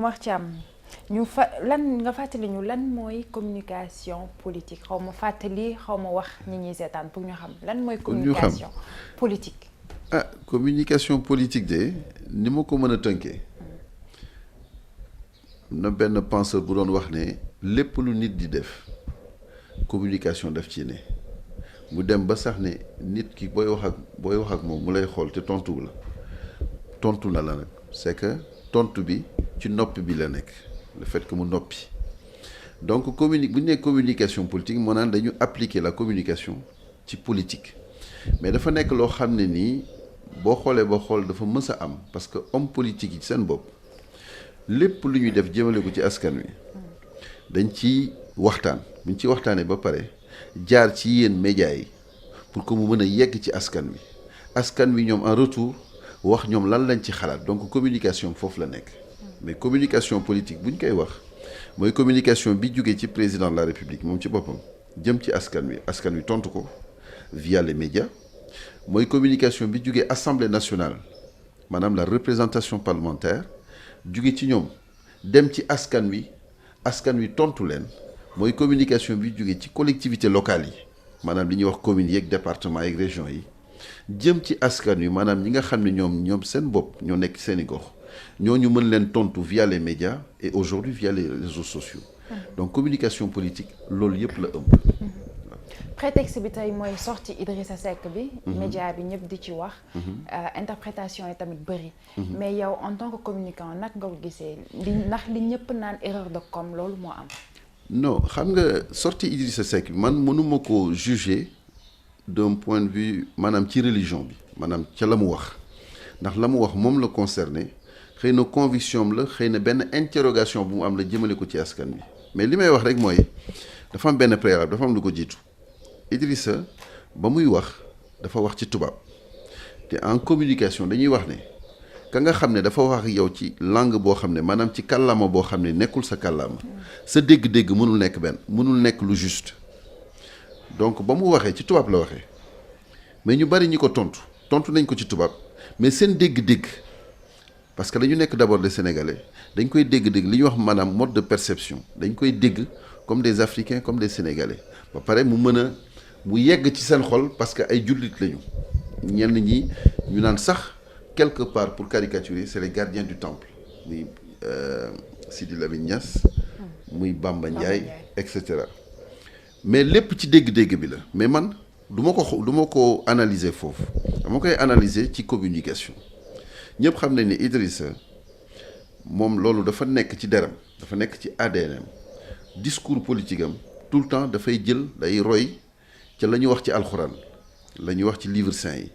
Momar Thiam ñu fa lan nga fàttali ñu lan mooy communication politique xaw ma fàttali xaw ma wax ñi ñuy seetaan pour ñu xam lan mooy communication politique. Communication politique de ni ma ko mën a tënkee na benn penseur bu doon wax ne lépp lu nit di def communication daf ci ne mu dem ba sax ne nit ki booy wax ak moom mu lay xool te tontu na la nag c'est que tontu bi ci noppi bi la nekk le fait que mu noppi donc bu ñu nee communication politique moo naan dañu appliquer la communication ci politique mais dafa nekk loo xam ne nii boo xoolee ba xool dafa mës a am parce que homme politique yi seen bopp lépp lu ñuy def jëmale ko ci askan wi dañ ci waxtaan buñ ci waxtaanee ba pare jaar ci yéen médias yi pour que mu mën a yegg ci askan wi ñoom en retour wax ñoom lan lañ ci xalaat donc communication foofu la nekk mais communication politique bu ñu koy wax mooy communication bi jógee ci président de la république moom ci boppam jëm ci askan wi tontu ko via les médias mooy communication bi jógee assemblée nationale maanaam la représentation parlementaire jóge ci ñoom dem ci askan wi tontu leen mooy communication bi jóge ci collectivité locale yi maanaam li ñuy wax communes yeeg département yeeg région yi jëm ci askan wi maanaam ñi nga xam ne ñoom seen bopp ñoo nekk seeni gox ñooñu mën leen tontu via les médias et aujourd'hui via les réseaux sociaux donc communication politique loolu yëpp la ëmb. prétexte bi tey mooy sorti Idrissa Seck bi. média bi ñëpp di ci wax. interprétation yi tamit bëri. mais yow en tant que communicant nag nga ko gisee ndax li ñëpp naan erreur de com loolu moo am. non xam nga sorti Idrissa Seck bi man mënuma ko juger d'un point de vue maanaam ci religion bi maanaam ca la mu wax ndax la mu wax moom la concerné xëy na conviction am la xëy na benn interrogation bu mu am la jëmale ko ci askan bi mais li may wax rek mooy dafa am benn préalable dafa am lu ko jiitu Idrissa ba muy wax dafa wax ci tubaab te en communication dañuy wax ne ka nga xam ne dafa wax ak yow ci langue boo xam ne maanaam ci kàllaama boo xam ne nekkul sa kàllaama sa dégg-dégg mënul nekk benn mënul nekk lu juste donc ba mu waxee ci tubaab la waxee mais ñu bari ñi ko tontu nañ ko ci tubaab mais seen dégg-dégg parce que dañu nekk d'abord des Sénégalais dañ koy dégg-dégg li ñuy wax maanaam mode de perception dañ koy dégg comme des Africains comme des Sénégalais ba pare mu yegg ci seen xol parce que ay jullit lañu ñenn ñi ñu naan sax quelque part pour caricaturer c'est les gardiens du temple muy Sidi Lamine Niass muy Bamba Ndiaye et cetera mais lépp ci dégg-dégg bi la mais man du ma ko analyser foofu dama koy analyser ci communication ñëpp xam nañ ne Idrissa moom loolu dafa nekk ci deram dafa nekk ci ADN discours politique am tout le temps dafay jël day roy ca la ñuy wax ci alxuraan la ñuy wax ci livre saint yi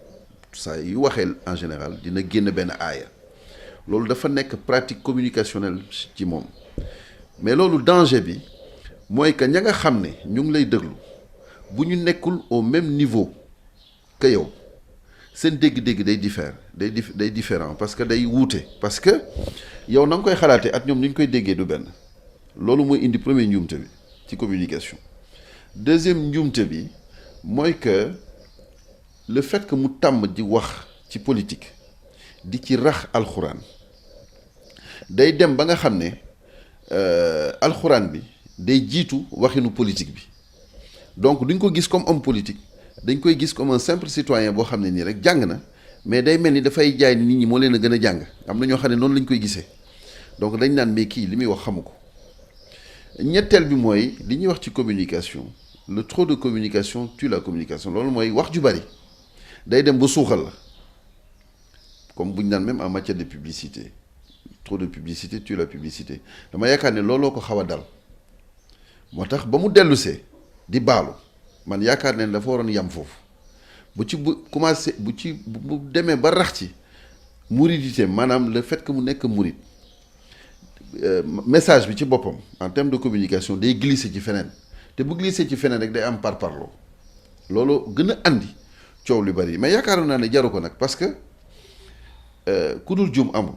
saa yu waxee en général dina génn benn aaya loolu dafa nekk pratique communicationnelle ci moom mais loolu danger bi mooy que ña nga xam ne ñu ngi lay déglu bu ñu nekkul au même niveau que yow seen dégg-dégg day différent parce que day wuute parce que yow na nga koy xalaatee ak ñoom ni ñu koy déggee du benn loolu mooy indi premier njuumte bi ci communication deuxième njuumte bi mooy que le fait que mu tàmm di wax ci politique di ci rax alxuraan day dem ba nga xam ne alxuraan bi day jiitu waxinu politique bi donc duñ ko gis comme homme politique dañ koy gis comme un simple citoyen boo xam ne nii rek jàng na mais day mel ni dafay jaay nit ñi moo leen a gën a jàng am na ñoo xam ne noonu lañ koy gisee donc dañ naan mais kii li muy wax xamu ko ñetteel bi mooy li ñuy wax ci communication le trop de communication tue la communication loolu mooy wax ju bari day dem ba suuxal la comme bu ñu naan même en matière de publicité trop de publicité tue la publicité dama yaakaar ne looloo ko xaw a dal moo tax ba mu dellusee di baalu man yaakaar ne dafa waroon yam foofu bu demee ba rax ci muridité maanaam le fait que mu nekk murid message bi ci boppam en termes de communication day glisser ci feneen te bu glisser ci feneen rek day am parparloo loolu gën a andi coow lu bari mais yaakaaroon naa ne jaru ko nag parce que ku dul juum amul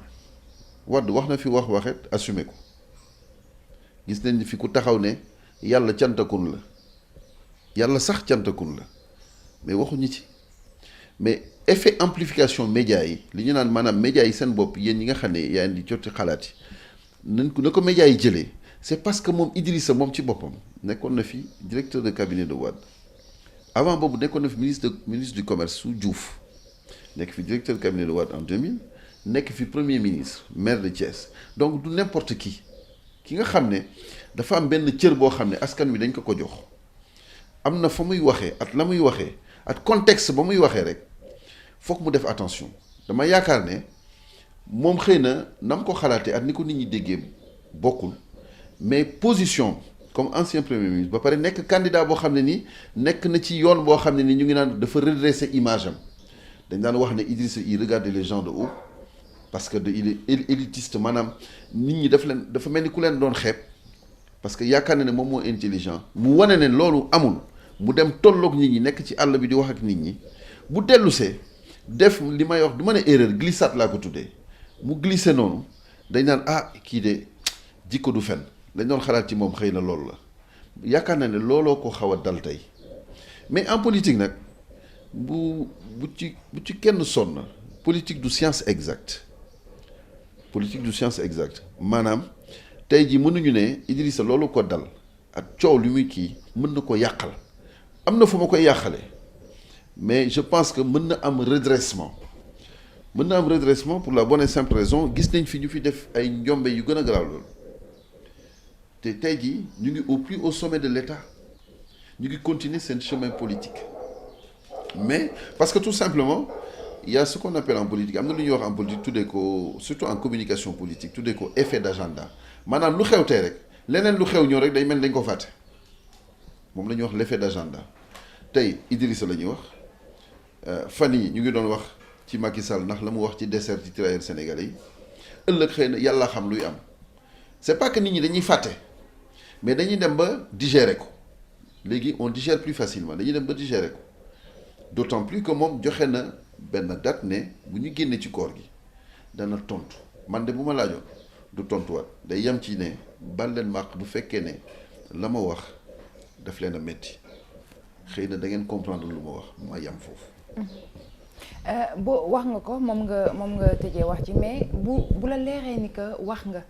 Wade wax na fi waxet assumé ko gis nañ ni fi ku taxaw ne yàlla cantakun la yàlla sax cantakun la mais waxuñu ci mais effet amplification média yi li ñu naan maanaam média yi seen bopp yéen ñi nga xam ne yaa ngi di jot xalaat yi nañ ko na ko médias yi jëlee c'est parce que moom Idrissa moom ci boppam nekkoon na fi directeur de cabinet de Wade avant boobu nekkoon na fi ministre du commerce sous Diouf nekk fi directeur de cabinet de Wade en 2000 nekk fi premier ministre maire de Thiès donc du n'importe qui ki nga xam ne dafa am benn cër boo xam ne askan wi dañ ko jox am na fa muy waxee at la muy waxee at contexte ba muy waxee rek foog mu def attention dama yaakaar ne moom xëy na nam ko xalaatee at ni ko nit ñi déggee bokkul mais position comme ancien premier ministre ba pare nekk candidat boo xam ne nii nekk na ci yoon boo xam ne ni ñu ngi naan dafa redresser image am dañ daan wax ne Idrissa il regarde les gens de haut parce que il est élitiste maanaam nit ñi dafa mel ni ku leen doon xeeb parce que yaakaar na ne moom moo intelligent mu wane ne loolu amul mu dem tolloog nit ñi nekk ci àll bi di wax ak nit ñi bu dellusee def li may wax du ma ne erreur glissade laa ko tuddee mu glissé noonu dañ naan kii de jikko du fen dañ doon xalaat ci moom xëy na loolu la yaakaar na ne looloo ko xaw a dal tey mais en politique nag bu ci kenn sonn politique du science exacte maanaam tey jii mënuñu ne Idrissa loolu ko dal ak coow li muy kii mën na ko yàqal am na fu ma koy yàqale mais je pense que mën na am redressement pour la bonne et simple raison gis nañ fi ñu fi def ay njombe yu gën a garaaw loolu te tey jii ñu ngi au plus haut sommet de l'État ñu ngi continuer seen chemin politique mais parce que tout simplement il y a ce qu'on appelle en politique am na lu ñuy wax en politique tuddee ko surtout en communication politique tuddee ko effet d'agenda maanaam lu xew tey rek leneen lu xew ñëw rek day mel ni dañ ko fàtte moom la ñuy wax l'effet d'agenda tey Idrissa la ñuy wax fan yi ñu ngi doon wax ci Macky Sall ndax la mu wax ci dessert ci tirailleurs sénégalais yi ëllëg xëy na yàlla xam luy am c'est pas que nit ñi dañuy fàtte mais dañuy dem ba digérer ko léegi on digère plus facilement dañuy dem ba digérer ko d'autant plus que moom joxe na benn date ne bu ñu génnee ci koor gi dana tontu man de bu ma laajoon du tontuwaat day yem ci ne bal leen màq bu fekkee ne la ma wax daf leen a metti xëy na da ngeen comprendre lu ma wax ma yem foofu. boo wax nga ko moom nga tëjee wax ci mais bu la leeree ni que wax nga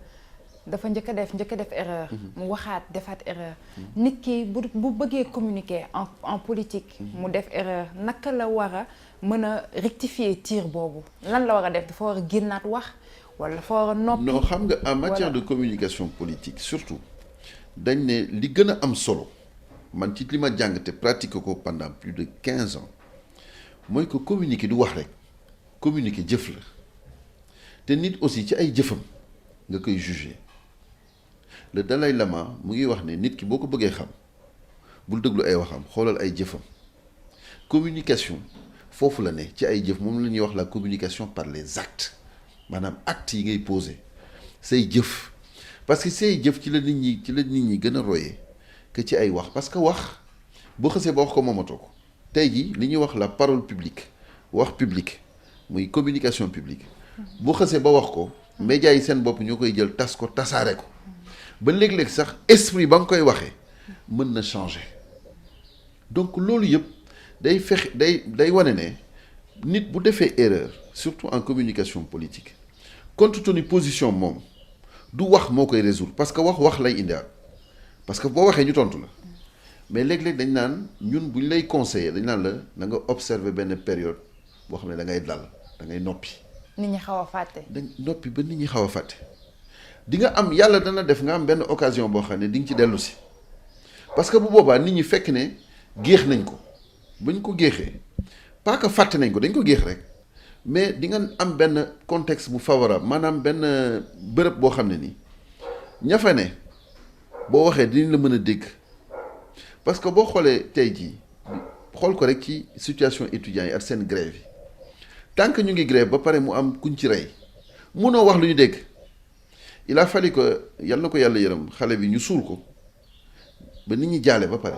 dafa njëkk a def erreur. mu waxaat defaat erreur. nit ki bu bëggee communiquer en politique. mu def erreur naka la war a mën a rectifier tir boobu lan la war a def dafa war a génnaat wax wala dafa war a noppi. non xam nga en matière de communication politique surtout dañ ne li gën a am solo man ci li ma jàng te pratique ko pendant plus de 15 ans mooy que communiquer du wax rek communiquer jëf la te nit aussi ci ay jëfam nga koy juger. Le Dalai Lama mu ngi wax ne nit ki boo ko bëggee xam bul déglu ay waxam xoolal ay jëfam communication foofu la ne ci ay jëf moom la ñuy wax la communication par les actes maanaam actes yi ngay poser say jëf parce que say jëf ci la nit ñi gën a royee que ci ay wax parce que wax boo xësee ba wax ko moomatoo ko tey jii li ñuy wax la parole publique wax publique muy communication publique boo xësee ba wax ko médias yi seen bopp ñoo koy jël tas ko tasaare ko ba léeg-léeg sax esprit ba nga koy waxee mën na changer donc loolu yëpp day wane ne nit bu defee erreur surtout en communication politique compte tenu position moom du wax moo koy résoudre parce que wax lay indiwaat parce que boo waxee ñu tontu la mais léeg-léeg dañ naan ñun bu ñu lay conseiller dañ naan la na nga observer benn période boo xam ne da ngay dal da ngay noppi. nit ñi xaw a fàtte. noppi ba nit ñi xaw a fàtte. di nga am yàlla dana def nga am benn occasion boo xam ne di nga ci dellu si parce que bu boobaa nit ñi fekk ne géex nañ ko ba ñu ko géexee pas que fàtte nañ ko dañ ko géex rek mais di nga am benn contexte bu favorable maanaam benn bërëb boo xam ne nii ña fa ne boo waxee dinañ la mën a dégg parce que boo xoolee tey jii xool ko rek ci situation étudiants yi ak seen grève yi tant que ñu ngi grève ba pare mu am kuñ ci rey munoo wax lu ñu dégg. il a fallu que yal na ko yàlla yërëm xale bi ñu suul ko ba nit ñi jaale ba pare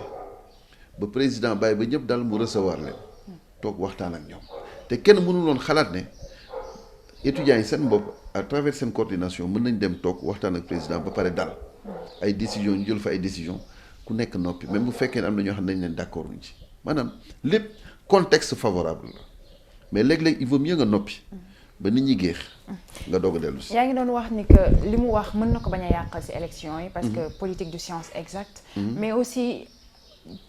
ba président bàyyi ba ñëpp dal mu recevoir leen toog waxtaan ak ñoom te kenn mënul woon xalaat ne étudiants yi seen bopp à travers seen coordination mën nañ dem toog waxtaan ak président ba pare dal ay décision ñu jël fa ay décision ku nekk noppi même bu fekkee ne am na ñoo xam ne dañ leen d'accord wuñ ci maanaam lépp contexte favorable la mais léeg-léeg il vaut mieux nga noppi ba nit ñi géex nga doog a dellu si. yaa ngi doon wax ni que li mu wax mën na ko bañ a yàqal ci élection yi parce que politique du science exacte mais aussi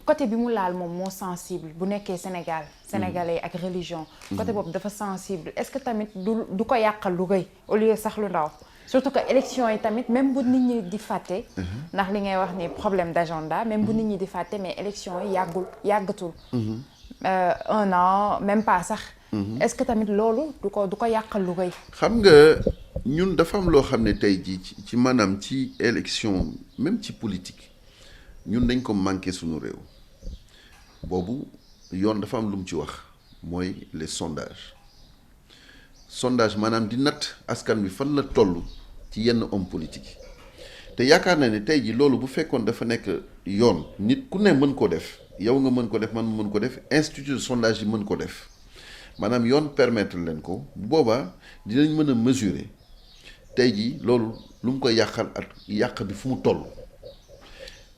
côté bi mu laal moom moo sensible bu nekkee sénégalais ak religion côté boobu dafa sensible est-ce que tamit du ko yàqal lu rëy au lieu sax lu ndaw surtout que élection yi tamit même bu nit ñi di fàtte ndax li ngay wax ni problème d'agenda même bu nit ñi di fàtte mais élection yi yàggatul 1 an même pas sax est-ce que tamit loolu du ko yàqal lu rëy. xam nga ñun dafa am loo xam ne tey jii ci maanaam ci élection même ci politique ñun dañ ko manqué suñu réew boobu yoon dafa am lu mu ci wax mooy les sondage maanaam di natt askan wi fan la toll ci yenn homme politique te yaakaar na ne tey jii loolu bu fekkoon dafa nekk yoon nit ku ne mën ko def yow nga mën ko def man mën ko def institut de sondage yi mën ko def. maanaam yoon permettre leen ko bu boobaa dinañ mën a mesurer tey jii loolu lu mu koy yàqal ak yàq bi fu mu toll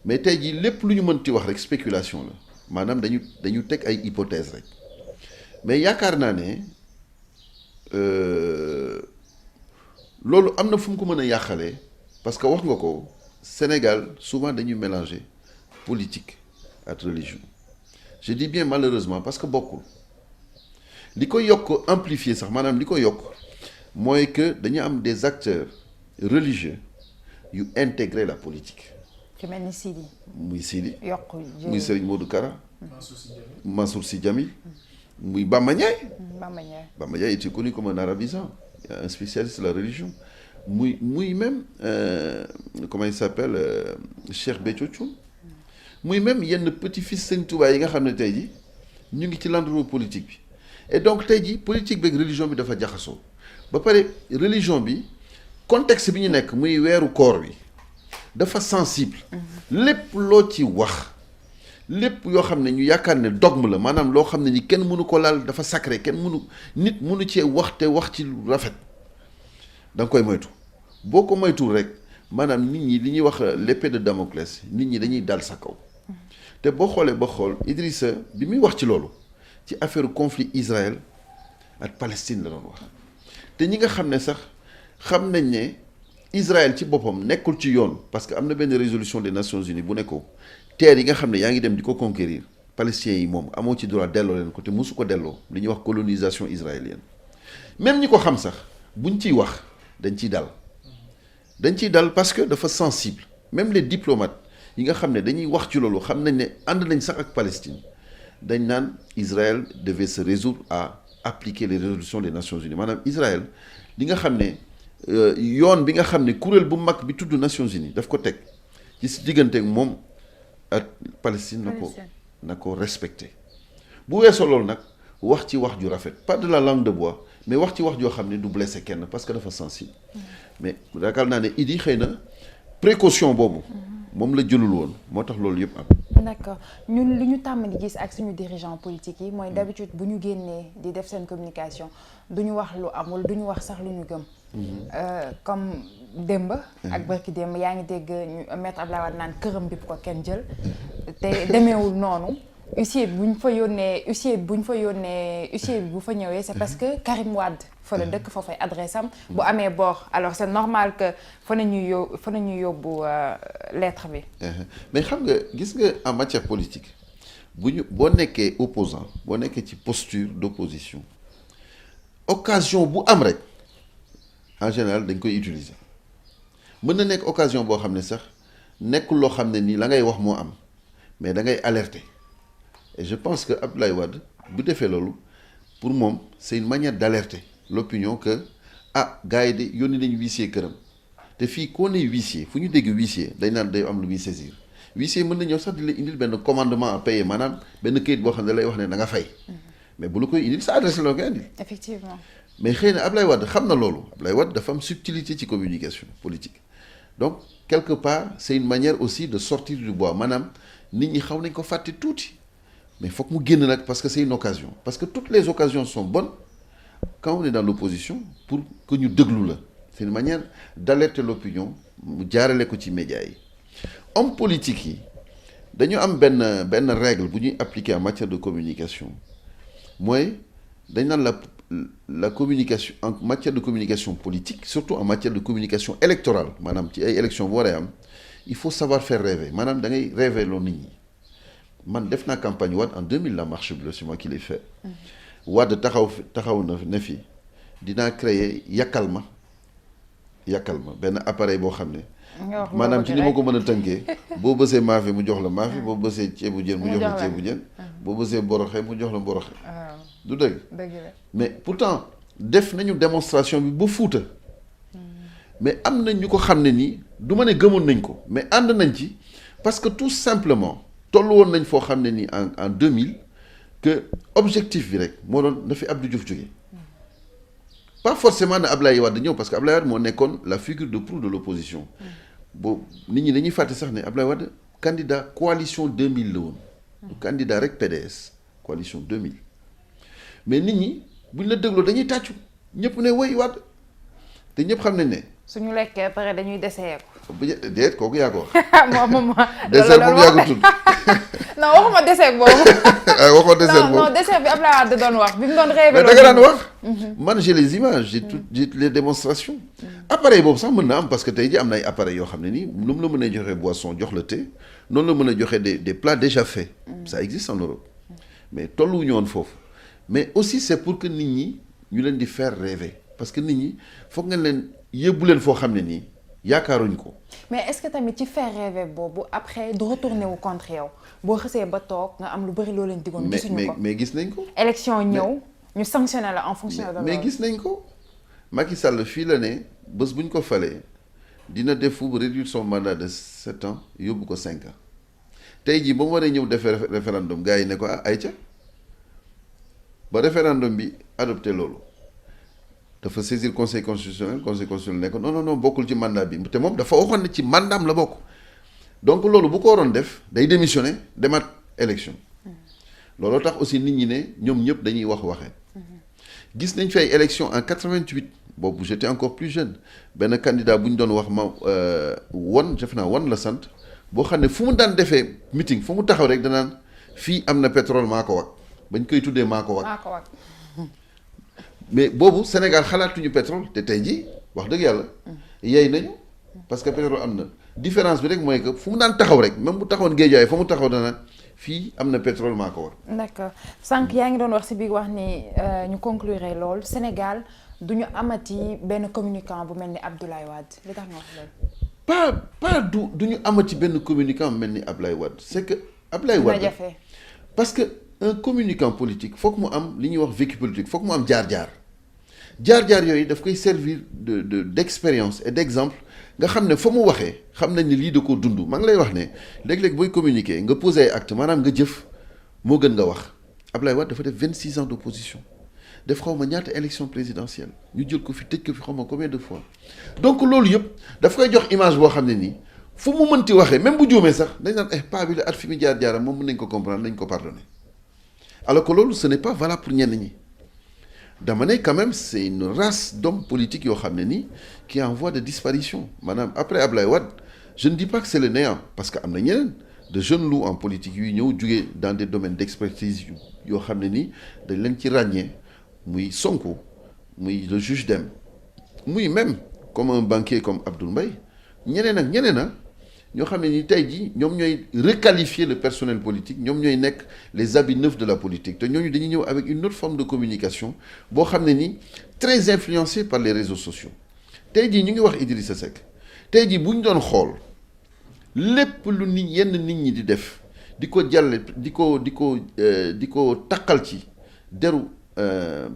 mais tey jii lépp lu ñu mënti wax rek spéculation la maanaam dañu teg ay hypothèses rek mais yaakaar naa ne loolu am na fu mu ko mën a yàqalee parce que wax nga ko Sénégal souvent dañuy mélanger politique ak religion je dis bien malheureusement parce que bokkul. li ko yokk amplifier sax maanaam li ko yokk mooy que dañu am des acteurs religieux yu intégrer la politique. ku mel ni Sidi. muy Sidi. yokk muy Serigne Modou Kara. Mansour Sy Djamil. muy Bamba Ndiaye. Bamba Ndiaye était connu comme un arabisant, un spécialiste de la religion. muy même comment il s'appelle Cheikh Béthio Thioune. muy même yenn petit-fils Serigne Touba yi nga xam ne tey ji ñu ngi ci landreau politique bi. et donc tey jii politique beeg religion bi dafa jaxasoo ba pare religion bi contexte bi ñu nekk muy weeru koor bi dafa sensible lépp loo ci wax lépp yoo xam ne ñu yaakaar ne dogme la maanaam loo xam ne ni kenn mënu ko laal dafa sacré kenn nit mënu cee wax te wax ci lu rafet da nga koy moytu boo ko moytuwul rek maanaam nit ñi li ñuy wax l'épée de Damoclès nit ñi dañuy dal sa kaw te boo xoolee ba xool Idrissa bi muy wax ci loolu ci affaire conflit Israël ak Palestine la doon wax te ñi nga xam ne sax xam nañ ne Israël ci boppam nekkul ci yoon parce que am na benn résolution des Nations Unies bu nekkoo terre yi nga xam ne yaa ngi dem di ko conquérir palestiniens yi moom amoo ci droit delloo leen ko te mosu ko delloo li ñuy wax colonisation israélienne même ñi ko xam sax buñ ciy wax dañ ciy dal parce que dafa sensible même les diplomates yi nga xam ne dañuy wax ci loolu xam nañ ne ànd nañ sax ak Palestine dañ naan Israël devait se résoudre à appliquer les résolutions des Nations Unies maanaam Israël li nga xam ne yoon bi nga xam ne kuréel bu mag bi tudd Nations Unies daf ko teg ci si diggante moom ak Palestine na ko respecté bu weesoo loolu nag wax ci wax ju rafet pas de la langue de bois mais wax ci wax joo xam ne du blessé kenn parce que dafa sensible mais yaakaar naa ne Idi xëy na précaution boobu moom la jëlul woon moo tax loolu yëpp am. d'accord ñun lu ñu tàmm di gis ak suñu dirigeants politiques yi mooy d'habitude bu ñu génnee di def seen communication du ñu wax lu amul du ñu wax sax lu ñu gëm. comme démb. ak barki démb yaa ngi dégg ñu maître Abdoulaye Wade naan këram bi ko kenn jël te demeewul noonu. huissier bu ñu fa yónnee huissier bi bu fa ñëwee c'est parce que Karim Wade fa la dëkk fa fay adresse am bu amee bor alors c'est normal que fa nañuy yóbbu lettre bi. mais xam nga gis nga en matière politique boo nekkee opposant boo nekkee ci posture d'opposition occasion bu am rek en général dañ koy utiliser mën na nekk occasion boo xam ne sax nekkul loo xam ne nii la ngay wax moo am mais da ngay alerter. Et je pense que Abdoulaye Wade bu defee loolu pour moom c'est une manière d'alerter l'opinion que gars yi de yónni nañu huissier këram te fii koo ne huissier fu ñu dégg huissier dañ naan day am lu muy saisir huissier mën na ñëw sax di la indil benn commandement à payer maanaam benn këyit boo xam ne da lay wax ne da nga fay mais bu la koy indil sa adresse la ko indil. Effectivement. mais xëy na Abdoulaye Wade xam na loolu Abdoulaye Wade dafa am subtilité ci communication politique donc quelque part c'est une manière aussi de sortir du bois maanaam nit ñi xaw nañ ko fàtte tuuti. mais foog mu génn nag parce que c'est une occasion parce que toutes les occasions sont bonnes quand on est dans l'opposition pour que ñu déglu la c'est une manière d'alerter l'opinion mu jaarale ko ci médias yi homme politique yi dañu am benn règle bu ñuy appliquer en matière de communication mooy dañ naan la la communication en matière de communication politique surtout en matière de communication électorale maanaam ci ay élections bu waree am il faut savoir faire rêver maanaam da ngay rêver loo nit ñi man def naa campagne Wade en 2000 la marche bleue c'est moi qui l'ai fait Wade taxaw na ne fi dinaa créer yàkkal ma benn appareil boo xam ne maanaam ci ni ma ko mën a tënkee boo bësee maafe mu jox la maafe boo bësee ceebu jën mu jox la ceebu jën boo bësee boroxe mu jox la boroxe du dëgg mais pourtant def nañu démonstration bi ba Fuuta mais am na ñu ko xam ne nii du ma ne gëmoon nañ ko mais ànd nañ ci parce que tout simplement toll woon nañ foo xam ne nii en 2000 que objectif bi rek moo doon na fi Abdou Diouf jógee pas forcément ne Ablaye Wade ñëw parce que Ablaye Wade moo nekkoon la figure de proue de l'opposition boobu nit ñi dañuy fàtte sax ne Ablaye Wade candidat coalition 2000 la woon du candidat rek PDS coalition 2000 mais nit ñi buñ la dégloo dañuy tàccu ñëpp ne woy Wade te ñëpp xam nañ ne suñu lekkee pare dañuy desee ko déet kooku yaa ko wax moom dessert moom yaa ko tudd non waxuma dessert boobu waxoo dessert boobu non dessert bi Ablaye Wade doon wax bi mu doon rêvé mais da nga daan wax man j'ai les images j'ai les démonstrations appareil boobu sax mën na am parce que tey ji am na ay appareils yoo xam ne nii nu mu la mën a joxe boisson jox la thé noonu la mën a joxe des plats déjà faits ça existe en Europe mais tolluwuñu woon foofu mais aussi c'est pour que nit ñi ñu leen di faire rêver parce que nit ñi foog ngeen leen yóbbu leen foo xam ne nii yaakaaruñ ko. mais est-ce que tamit ci faire rêver boobu après du retourner wu contre yow boo xësee ba toog nga am lu bëri loo leen digoon. gisuñu ko mais gis nañ ko. élection ñëw ñu sanctionné la en fonction de. mais gis nañ ko Macky Sall fii la ne bés bu ñu ko falee dina def fu réduire son mandat de 7 ans yóbbu ko 5 ans tey jii ba mu waree ñëw defee référendum gars yi ne ko ayca ba référendum bi adopté loolu. dafa saisir conseil constitutionnel ne ko non bokkul ci mandat bi te moom dafa waxoon ne ci mandaam la bokk donc loolu bu ko waroon def day démissionner demaat élection looloo tax aussi nit ñi ne ñoom ñëpp dañuy waxee gis nañ fi ay élection en 88 boobu j'étais encore plus jeune benn candidat bu ñu doon wax wan la sant boo xam ne fu mu daan defee meeting fu mu taxaw rek danaan fii am na pétrole maa ko wag bañ koy tuddee maa ko wag mais boobu Sénégal xalaatuñu pétrole te tey jii wax dëgg yàlla yey nañu parce que pétrole am na différence bi rek mooy que fu mu daan taxaw rek même bu taxawoon Guédiawaye fa mu taxaw dana fii am na pétrole maa ko war. d'accord sànq yaa ngi doon wax si biir wax ni ñu conclure lool Sénégal du ñu amati benn communicant bu mel ni Abdoulaye Wade li tax nga wax loolu. pas du ñu amati benn communicant bu mel ni Abdoulaye Wade c'est que Abdoulaye Wade parce que un communicant politique foog mu am li ñuy wax vécu politique foog mu am jaar-jaar yooyu daf koy servir d'expérience et d'exemple nga xam ne fa mu waxee xam nañ ne lii da koo dund maa ngi lay wax ne léeg-léeg booy communiquer nga poser ay acte maanaam nga jëf moo gën nga wax Abdoulaye Wade dafa def 26 ans d'opposition def xaw ma ñaata élection présidentielle ñu jël ko fi tëj ko fi xaw ma combien de fois donc loolu yëpp daf koy jox image boo xam ne nii fu mu mënti waxee même bu juumee sax dañ naan pas bi la at fi mu jaar-jaaram moom mën nañ ko comprendre nañ ko pardonner alors que loolu ce n'est pas valable pour ñenn ñi dama ne quand même c'est une race d'hommes politiques yoo xam ne nii qui est en voie de disparition maanaam après Abdoulaye Wade je ne dis pas que c'est le néant parce que am na ñeneen de jeunes loups en politique yuy ñëw jugee dans des domaines d'expertise yoo xam ne nii dañ leen ci ràññee muy Sonko muy le juge Dème muy même comme un banquier comme Abdoul Mbaye ñeneen ak ñeneen ñoo xam ne ni tey jii ñoom ñooy requalifier le personnel politique ñoom ñooy nekk les habits neufs de la politique te ñooñu dañuy ñëw avec une autre forme de communication boo xam ne ni très influencée par les réseaux sociaux tey jii ñu ngi wax Idrissa Seck tey jii bu ñu doon xool lépp lu yenn nit ñi di def di ko jàlle di ko takkal ci deru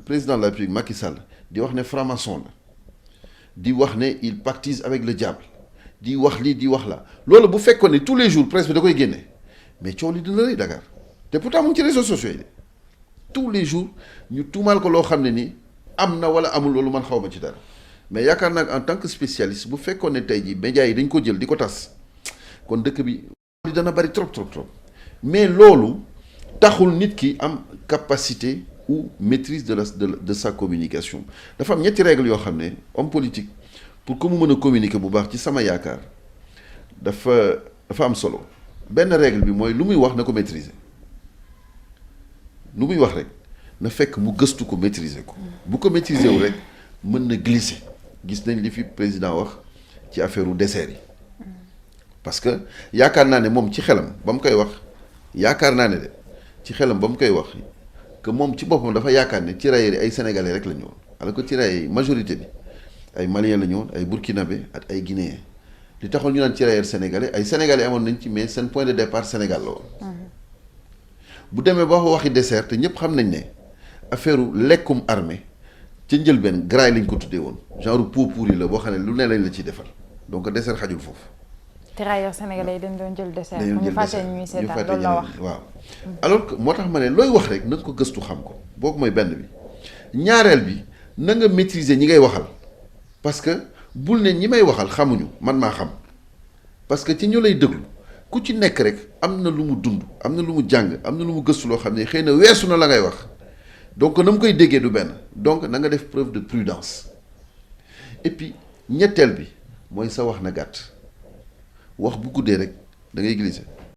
président de la République Macky Sall di wax ne franc-maçon la di wax ne il pactise avec le diable di wax lii di wax la loolu bu fekkoon ne tous les jours presse bi da koy génne mais coow li dina rëy Dakar te pourtant mu ngi ci réseaux sociaux yi de tous les jours ñu tuumaal ko loo xam ne ni am na wala amul loolu man xaw ma ci dara mais yaakaar naa en tant que spécialiste bu fekkoon ne tey jii médias yi dañ ko jël di ko tas kon dëkk bi li dana bari trop mais loolu taxul nit ki am capacité ou maîtrise de sa communication dafa am ñetti règles yoo xam ne homme politique pour que mu mën a communiquer bu baax ci sama yaakaar dafa am solo benn règle bi mooy lu muy wax na ko maîtriser lu muy wax rek na fekk mu gëstu ko maîtriser ko bu ko maîtriser wu rek mën na glisser gis nañ li fi président wax ci affaire u dessert yi parce que yaakaar naa ne moom ci xelam ba mu koy wax yaakaar naa ne de ci xelam ba mu koy wax que moom ci boppam dafa yaakaar ne tirailleurs yi ay sénégalais rek la ñu woon alors que tirailleurs yi majorité bi ay maliens la ñu woon ay burkinabé ak ay guinéens li taxoon ñu naan tirailleurs sénégalais ay sénégalais amoon nañ ci mais seen point de départ Sénégal la woon bu demee ba waxi dessert te ñëpp xam nañ ne affaire lekkum armée ca njëlbeen graay lañ ko tuddee woon genre pot pourri la boo xam ne lu ne lañ la ciy defal donc dessert xajul foofu. tirailleurs sénégalais yi dañ doon jël dessert. ñu fàtte ñuy seetaan loolu la wax waaw. alors que moo tax ma ne looy wax rek na nga ko gëstu xam ko boobu mooy benn bi ñaareel bi na nga maîtriser ñi ngay waxal parce que bul ne ñi may waxal xamuñu man maa xam parce que ci ñu lay déglu ku ci nekk rek am na lu mu dund am na lu mu jàng am na lu mu gëstu loo xam ne xëy na weesu na la ngay wax donc na mu koy déggee du benn donc na nga def preuve de prudence et puis ñetteel bi mooy sa wax na gàtt wax bu guddee rek da ngay glisser.